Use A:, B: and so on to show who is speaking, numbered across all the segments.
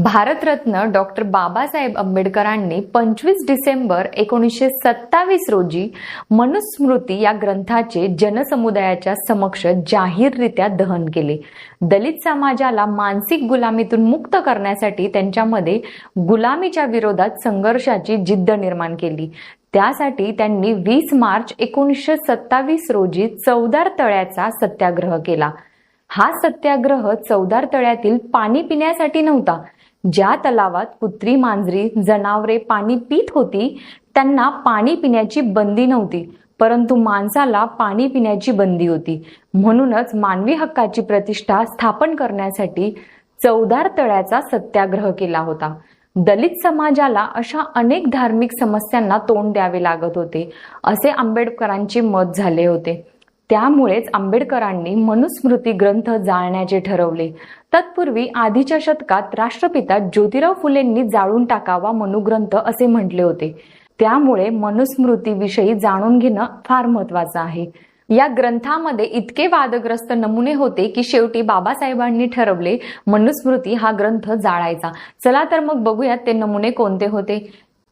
A: Bharat Ratna doctor Babasaheb आंबेडकरांनी 25 डिसेंबर 1927 रोजी मनुस्मृती या ग्रंथाचे जनसमुदायाच्या समक्ष जाहीररित्या दहन केले. दलित समाजाला मानसिक गुलामीतून मुक्त करण्यासाठी त्यांच्यामध्ये गुलामीच्या विरोधात संघर्षाची जिद्द निर्माण केली. त्यासाठी त्यांनी 20 मार्च 1927 रोजी चवदार तळ्याचा सत्याग्रह केला. हा सत्याग्रह चवदार तळ्यातील पाणी पिण्यासाठी नव्हता. ज्या तलावात कुत्री, मांजरी, जनावरे पाणी पीत होती त्यांना पाणी पिण्याची बंदी नव्हती, परंतु माणसाला पाणी पिण्याची बंदी होती. म्हणूनच मानवी हक्काची प्रतिष्ठा स्थापन करण्यासाठी चवदार तळ्याचा सत्याग्रह केला होता. दलित समाजाला अशा अनेक धार्मिक समस्यांना तोंड द्यावे लागत होते असे आंबेडकरांचे मत झाले होते. त्यामुळेच आंबेडकरांनी मनुस्मृती ग्रंथ जाळण्याचे ठरवले. तत्पूर्वी आधीच्या शतकात राष्ट्रपिता ज्योतिराव फुलेंनी जाळून टाकावा मनुग्रंथ असे म्हटले होते. त्यामुळे मनुस्मृतीविषयी जाणून घेणं फार महत्त्वाचं आहे. या ग्रंथामध्ये इतके वादग्रस्त नमुने होते की शेवटी बाबासाहेबांनी ठरवले मनुस्मृती हा ग्रंथ जाळायचा. चला तर मग बघूयात ते नमुने कोणते होते.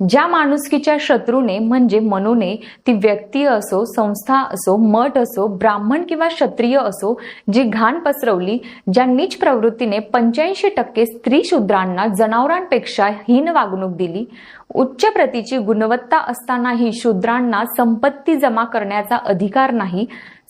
A: ज्या माणुसकीच्या शत्रूने म्हणजे मनूने, ती व्यक्ती असो, संस्था असो, मठ असो, ब्राह्मण किंवा क्षत्रिय असो, जी घाण पसरवली, ज्या नीच प्रवृत्तीने 85% स्त्री शूद्रांना जनावरांपेक्षा हीन वागणूक दिली, उच्च प्रतीची गुणवत्ता असतानाही शूद्रांना संपत्ती जमा करण्याचा अधिकार नाही,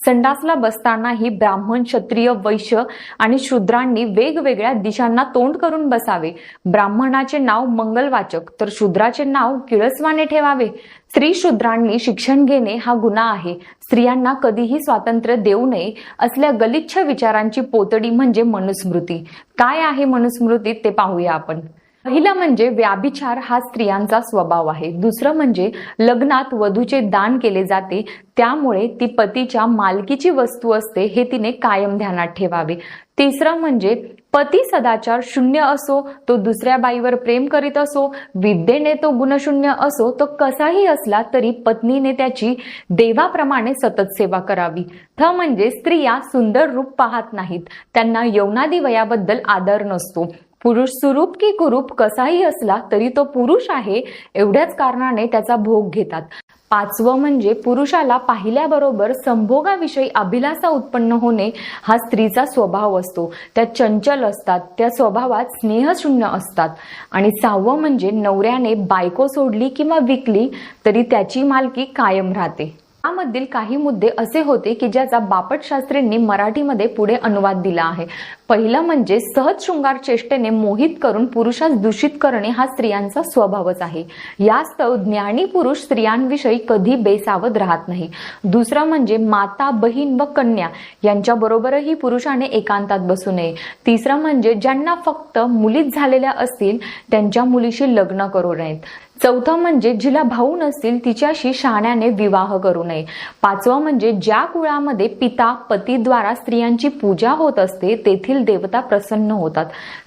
A: संडासला बसतानाही ब्राह्मण, क्षत्रिय, वैश्य आणि शूद्रांनी वेगवेगळ्या दिशांना तोंड करून बसावे, ब्राह्मणाचे नाव मंगलवाचक तर शूद्राचे नाव किळसवाने ठेवावे, स्त्री शूद्रांनी शिक्षण घेणे हा गुन्हा आहे, स्त्रियांना कधीही स्वातंत्र्य देऊ नये असल्या गलिच्छ विचारांची पोतडी म्हणजे मनुस्मृती. काय आहे मनुस्मृतीत ते पाहूया आपण. पहिलं म्हणजे व्याभिचार हा स्त्रियांचा स्वभाव आहे. दुसरं म्हणजे लग्नात वधूचे दान केले जाते, त्यामुळे ती पतीच्या मालकीची वस्तू असते हे तिने कायम ध्यानात ठेवावे. तिसरं म्हणजे पती सदाचार शून्य असो, तो दुसऱ्या बाईवर प्रेम करीत असो, विद्येने तो गुणशून्य असो, तो कसाही असला तरी पत्नीने त्याची देवाप्रमाणे सतत सेवा करावी. म्हणजे स्त्रिया सुंदर रूप पाहत नाहीत, त्यांना यौनादी वयाबद्दल आदर नसतो. पुरुष सुरूप की कुरूप कसाही असला तरी तो पुरुष आहे एवढ्याच कारणाने त्याचा भोग घेतात. पाचवं म्हणजे पुरुषाला पाहिल्याबरोबर संभोगाविषयी अभिलाषा उत्पन्न होणे हा स्त्रीचा स्वभाव असतो. त्या चंचल असतात, त्या स्वभावात स्नेहशून्य असतात. आणि सहावं म्हणजे नवऱ्याने बायको सोडली किंवा विकली तरी त्याची मालकी कायम राहते. यामधील काही मुद्दे असे होते की ज्याचा बापट शास्त्रींनी मराठीमध्ये पुढे अनुवाद दिला आहे. पहिलं म्हणजे सहज शृंगार चेष्टेने मोहित करून पुरुषास दूषित करणे हा स्त्रियांचा स्वभावच आहे. यास्तव ज्ञानी पुरुष स्त्रियांविषयी कधी बेसावध राहत नाही. दुसरं म्हणजे माता, बहीण व कन्या यांच्या बरोबरही पुरुषाने एकांतात बसू नये. तिसरं म्हणजे ज्यांना फक्त मुलीच झालेल्या असतील त्यांच्या मुलीशी लग्न करू नयेत. चौथं म्हणजे जिला भाऊ नसतील तिच्याशी शहाण्याने विवाह करू नये. पाचवं म्हणजे ज्या कुळामध्ये पिता पतीद्वारा स्त्रियांची पूजा होत असते तेथील देवता प्रसन्न होतात.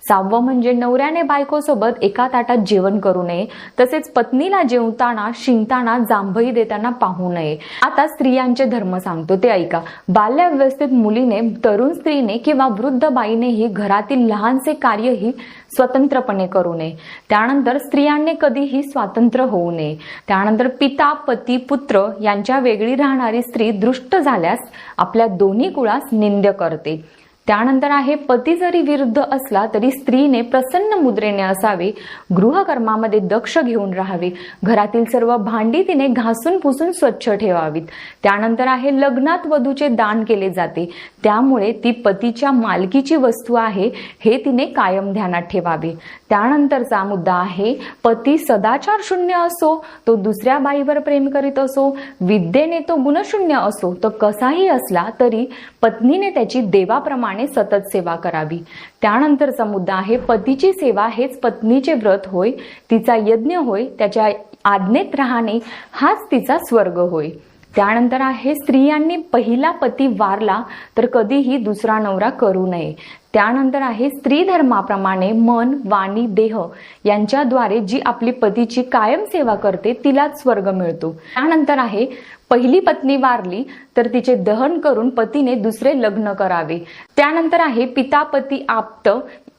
A: सहावं म्हणजे नवऱ्याने बायकोसोबत एका ताटात जेवण करू नये, तसेच पत्नीला जेवताना शिंकताना जांभई देताना पाहू नये. आता स्त्रियांचे धर्म सांगतो ते ऐका. बाल्यावस्थेत मुलीने, तरुण स्त्रीने किंवा वृद्ध बाईनेही घरातील लहानसे कार्यही स्वतंत्रपणे करू नये. त्यानंतर स्त्रियांनी कधीही स्वातंत्र्य होऊ नये. त्यानंतर पिता, पती, पुत्र यांच्या वेगळी राहणारी स्त्री दृष्ट झाल्यास आपल्या दोन्ही कुळास निंद्य करते. त्यानंतर आहे पती जरी विरुद्ध असला तरी स्त्रीने प्रसन्न मुद्रेने असावे, गृहकर्मामध्ये दक्ष घेऊन राहावे, घरातील सर्व भांडी तिने घासून पुसून स्वच्छ ठेवावीत. त्यानंतर आहे लग्नात वधूचे दान केले जाते, त्यामुळे ती पतीच्या मालकीची वस्तू आहे हे तिने कायम ध्यानात ठेवावे. त्यानंतरचा मुद्दा आहे पती सदाचार शून्य असो, तो दुसऱ्या बाईवर प्रेम करीत असो, विद्येने तो गुणशून्य असो, तो कसाही असला तरी पत्नीने त्याची देवाप्रमाणे सतत सेवा करावी. त्यानंतरचा मुद्दा आहे पतीची सेवा हेच पत्नीचे व्रत होय, तिचा यज्ञ होय, त्याच्या आज्ञेत राहणे हाच तिचा स्वर्ग होय. त्यानंतर आहे स्त्रियांनी पहिला पती वारला तर कधीही दुसरा नवरा करू नये. त्यानंतर आहे स्त्री धर्माप्रमाणे मन, वाणी, देह यांच्याद्वारे जी आपली पतीची कायम सेवा करते तिलाच स्वर्ग मिळतो. त्यानंतर आहे पहिली पत्नी वारली तर तिचे दहन करून पतीने दुसरे लग्न करावे. त्यानंतर आहे पिता, पती, आप्त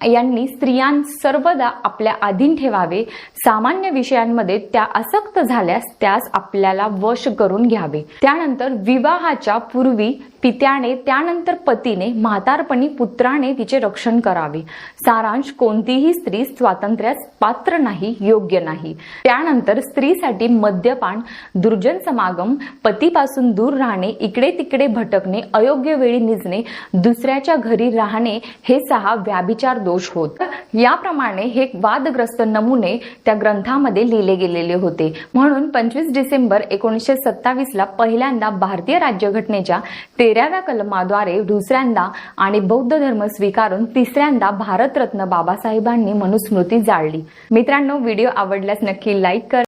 A: यांनी स्त्रियां सर्वदा आपल्या अधीन ठेवावे, सामान्य विषयांमध्ये त्या आसक्त झाल्यास त्यास आपल्याला वश करून घ्यावे. त्यानंतर विवाहाच्या पूर्वी पित्याने, त्यानंतर पतीने, म्हातारपणी पुत्राने तिचे रक्षण करावे. सारांश, कोणतीही स्त्री स्वातंत्र्यास पात्र नाही, योग्य नाही. त्यानंतर स्त्रीसाठी मद्यपान, दुर्जन समागम, पतीपासून दूर राहणे, इकडे तिकडे भटकणे, अयोग्य वेळी निजणे, दुसऱ्याच्या घरी राहणे हे 6 व्याभिचार दोष होत. याप्रमाणे हे वादग्रस्त नमुने त्या ग्रंथामध्ये लिहिले गेलेले होते. म्हणून 25 डिसेंबर 1927 ला पहिल्यांदा भारतीय राज्यघटनेच्या 13व्या कलमाद्वारे, दुसऱ्यांदा आणि बौद्ध धर्म स्वीकारून तिसऱ्यांदा भारतरत्न बाबासाहेबांनी मनुस्मृती जाळली. मित्रांनो, व्हिडिओ आवडल्यास नक्की लाईक करा.